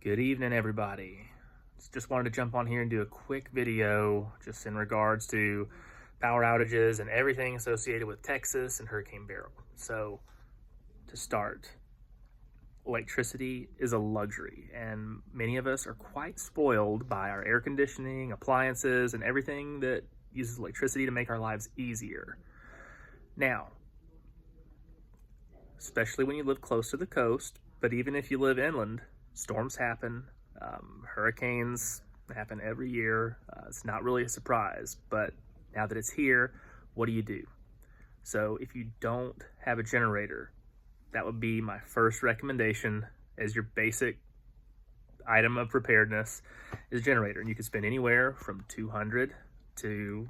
Good evening, everybody. Just wanted to jump on here and do a quick video just in regards to power outages and everything associated with Texas and Hurricane Beryl. So to start, electricity is a luxury, and many of us are quite spoiled by our air conditioning, appliances, and everything that uses electricity to make our lives easier. Now, especially when you live close to the coast, but even if you live inland, storms happen, hurricanes happen every year. It's not really a surprise, but now that it's here, what do you do? So if you don't have a generator, that would be my first recommendation as your basic item of preparedness is a generator. And you can spend anywhere from $200 to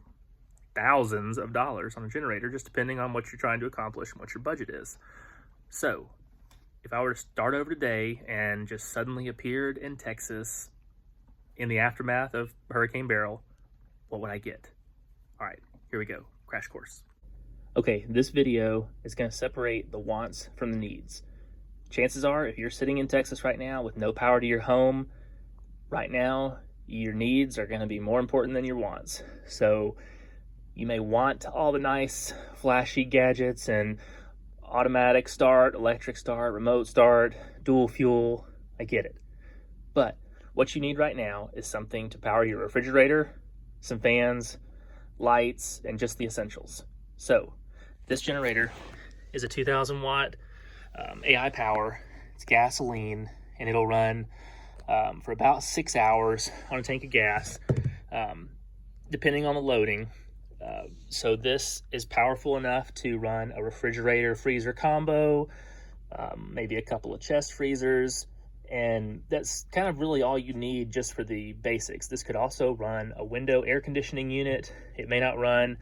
thousands of dollars on a generator, just depending on what you're trying to accomplish and what your budget is. So if I were to start over today and just suddenly appeared in Texas in the aftermath of Hurricane Beryl, what would I get? All right, here we go, crash course. Okay, this video is gonna separate the wants from the needs. Chances are, if you're sitting in Texas right now with no power to your home, right now, your needs are gonna be more important than your wants. So you may want all the nice, flashy gadgets and automatic start, electric start, remote start, dual fuel, I get it. But what you need right now is something to power your refrigerator, some fans, lights, and just the essentials. So this generator is a 2000 watt AI power. It's gasoline, and it'll run for about 6 hours on a tank of gas, depending on the loading. So this is powerful enough to run a refrigerator freezer combo, maybe a couple of chest freezers, and that's kind of really all you need just for the basics. This could also run a window air conditioning unit. It may not run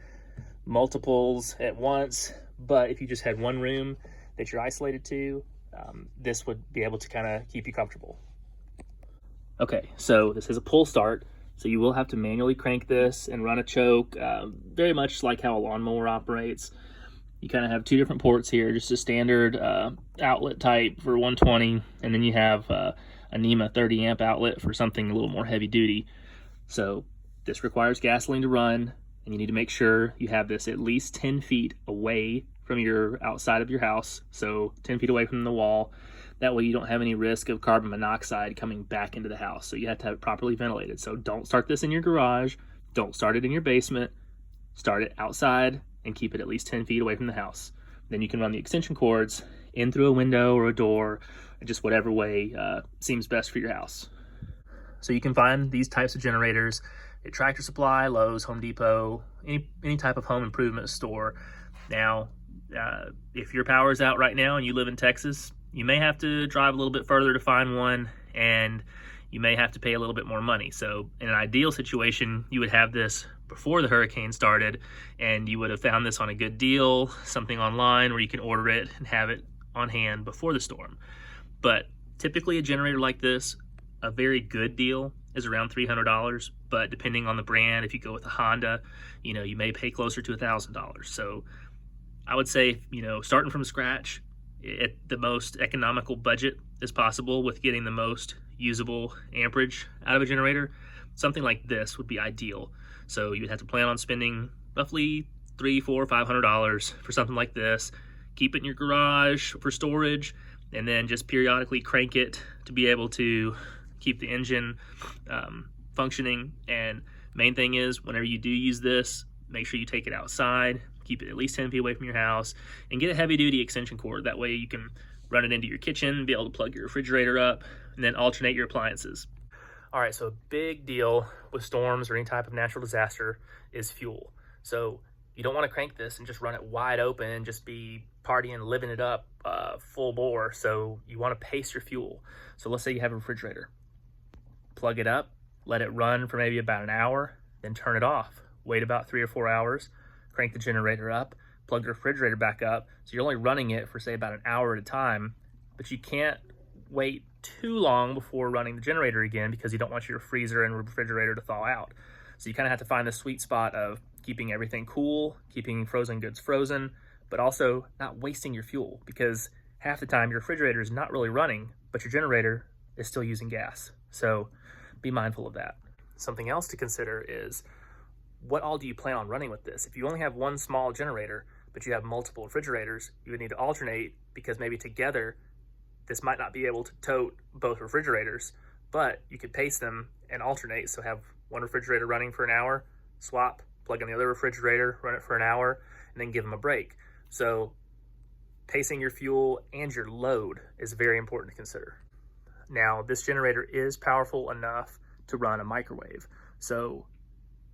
multiples at once, but if you just had one room that you're isolated to, this would be able to kind of keep you comfortable. Okay, so this is a pull start. So you will have to manually crank this and run a choke, very much like how a lawnmower operates. You kind of have two different ports here, just a standard outlet type for 120, and then you have a NEMA 30 amp outlet for something a little more heavy duty. So this requires gasoline to run, and you need to make sure you have this at least 10 feet away from your outside of your house, so 10 feet away from the wall. That way you don't have any risk of carbon monoxide coming back into the house. So you have to have it properly ventilated. So don't start this in your garage. Don't start it in your basement. Start it outside and keep it at least 10 feet away from the house. Then you can run the extension cords in through a window or a door, just whatever way seems best for your house. So you can find these types of generators at Tractor Supply, Lowe's, Home Depot, any type of home improvement store. Now, if your power is out right now and you live in Texas, you may have to drive a little bit further to find one, and you may have to pay a little bit more money. So in an ideal situation, you would have this before the hurricane started, and you would have found this on a good deal, something online where you can order it and have it on hand before the storm. But typically a generator like this, a very good deal is around $300, but depending on the brand, if you go with a Honda, you may pay closer to $1,000. So I would say, starting from scratch, at the most economical budget as possible with getting the most usable amperage out of a generator, something like this would be ideal. So you would have to plan on spending roughly $300, $400, $500 for something like this. Keep it in your garage for storage, and then just periodically crank it to be able to keep the engine functioning. And main thing is, whenever you do use this, make sure you take it outside. Keep it at least 10 feet away from your house, and get a heavy-duty extension cord. That way you can run it into your kitchen, be able to plug your refrigerator up, and then alternate your appliances. All right, so a big deal with storms or any type of natural disaster is fuel. So you don't want to crank this and just run it wide open and just be partying, living it up full bore. So you want to pace your fuel. So let's say you have a refrigerator. Plug it up, let it run for maybe about an hour, then turn it off. Wait about 3 or 4 hours, crank the generator up, plug the refrigerator back up. So you're only running it for say about an hour at a time, but you can't wait too long before running the generator again because you don't want your freezer and refrigerator to thaw out. So you kind of have to find the sweet spot of keeping everything cool, keeping frozen goods frozen, but also not wasting your fuel, because half the time your refrigerator is not really running, but your generator is still using gas. So be mindful of that. Something else to consider is, what all do you plan on running with this? If you only have one small generator, but you have multiple refrigerators, you would need to alternate, because maybe together this might not be able to tote both refrigerators, but you could pace them and alternate. So have one refrigerator running for an hour, swap, plug in the other refrigerator, run it for an hour, and then give them a break. So pacing your fuel and your load is very important to consider. Now, this generator is powerful enough to run a microwave. So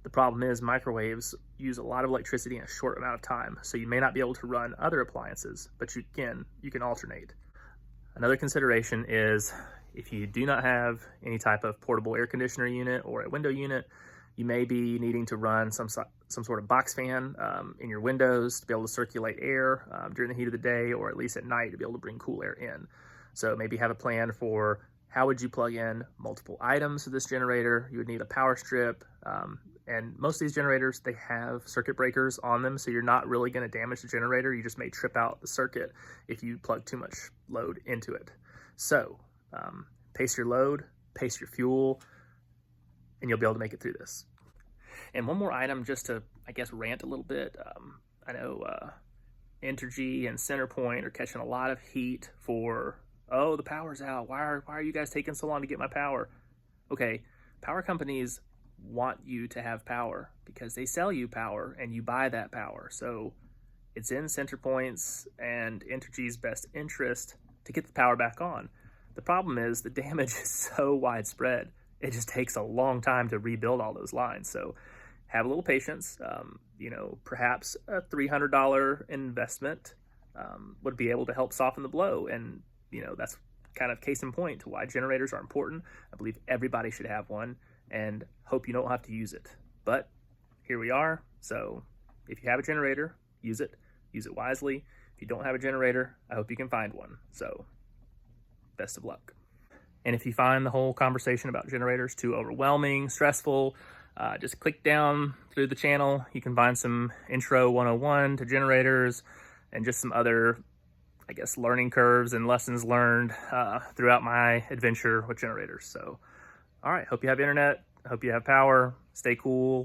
the problem is microwaves use a lot of electricity in a short amount of time. So you may not be able to run other appliances, but you can alternate. Another consideration is, if you do not have any type of portable air conditioner unit or a window unit, you may be needing to run some sort of box fan in your windows to be able to circulate air during the heat of the day, or at least at night to be able to bring cool air in. So maybe have a plan for how would you plug in multiple items to this generator. You would need a power strip, and most of these generators, they have circuit breakers on them, so you're not really going to damage the generator. You just may trip out the circuit if you plug too much load into it. So pace your load, pace your fuel, and you'll be able to make it through this. And one more item, just to, I guess, rant a little bit. I know Entergy and Centerpoint are catching a lot of heat for, oh, the power's out. Why are you guys taking so long to get my power? Okay, power companies want you to have power because they sell you power and you buy that power. So it's in Centerpoint's and Entergy's best interest to get the power back on. The problem is the damage is so widespread. It just takes a long time to rebuild all those lines. So have a little patience. Perhaps a $300 investment would be able to help soften the blow. And, that's kind of case in point to why generators are important. I believe everybody should have one, and hope you don't have to use it. But here we are. So if you have a generator, use it wisely. If you don't have a generator, I hope you can find one. So best of luck. And if you find the whole conversation about generators too overwhelming, stressful, just click down through the channel. You can find some intro 101 to generators and just some other, I guess, learning curves and lessons learned throughout my adventure with generators. So, all right, hope you have internet. I hope you have power. Stay cool.